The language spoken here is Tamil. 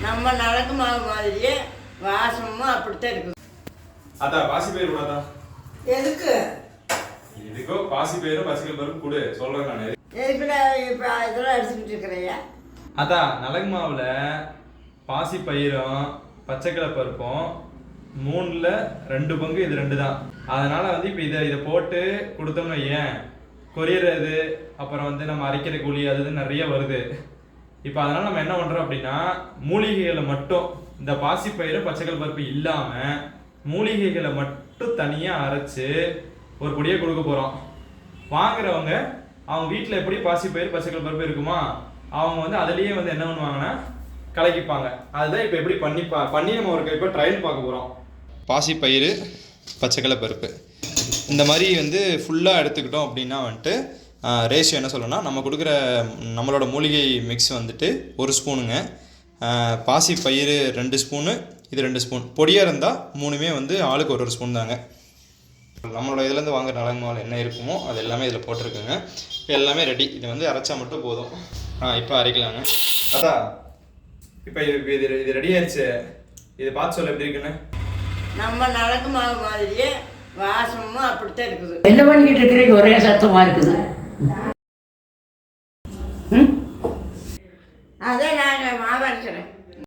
நம்ம நலங்கு மாவு மாதிரியே வாசமும் அப்படித்தான் இருக்குது. அதான் பாசி பயிர் கூடாதா? எதுக்கு? இதுக்கோ பாசி பயிரும் பசிக்கல் பருப்பு கொடு சொல்றேன் நான். எதுக்குடா இப்போ இதெல்லாம் எடுத்துக்கிட்டு இருக்கிறையா? அதான் நலங்கு மாவுல பாசி பயிரும் பச்சைக்கிழ பருப்பும் 3ல் 2 பங்கு இது 2 தான். அதனால வந்து இப்போ இதை போட்டு கொடுத்தோம்னு ஏன் கொரியர் இது அப்புறம் வந்து நம்ம அரைக்கிற கூலி அது நிறைய வருது. இப்போ அதனால நம்ம என்ன பண்றோம் அப்படின்னா மூலிகைகளை மட்டும் இந்த பாசி பயிரும் பச்சைக்கிழ பருப்பு இல்லாம மூலிகைகளை மட்டும் தனியா அரைச்சு ஒரு பொடியை கொடுக்க போறோம். வாங்குறவங்க அவங்க வீட்டில் எப்படி பாசி பயிர் பச்சைக்கிழ பருப்பு இருக்குமா அவங்க வந்து அதுலேயே வந்து என்ன பண்ணுவாங்கன்னா கலக்கிப்பாங்க. அதுதான் இப்போ எப்படி பண்ணி நம்ம ஒரு இப்போ ட்ரையல் பார்க்க போகிறோம். பாசி பயிர் பச்சைக்கிழ பருப்பு இந்த மாதிரி வந்து ஃபுல்லாக எடுத்துக்கிட்டோம் அப்படின்னா வந்துட்டு ரேஷியோ என்ன சொல்லணும்னா நம்ம கொடுக்குற நம்மளோட மூலிகை மிக்ஸ் வந்துட்டு 1 ஸ்பூனுங்க, பாசி பயிர் 2 ஸ்பூனு, இது 2 ஸ்பூன், பொடியாக இருந்தால் 3மே வந்து ஆளுக்கு ஒரு ஸ்பூன் தாங்க. நம்மளோட இதுலேருந்து வாங்குற நலங்கு மாவு என்ன இருக்குமோ அது எல்லாமே இதில் போட்டிருக்குங்க. இப்போ எல்லாமே ரெடி. இது வந்து அரைச்சா மட்டும் போதும். இப்போ அரைக்கலாங்க. அதான் இப்போ இது ரெடி ஆயிடுச்சு. இது பார்த்து சொல்ல எப்படி இருக்குன்னு. நம்ம நலங்கு மாவு மாதிரியே வாசமும் அப்படித்தான் இருக்குது. என்ன பண்ணிக்கிட்டு இருக்கிறீங்க? ஒரே சத்தமாக இருக்குது. அதான் நாங்கள் மாவு அரைக்கிறேன்.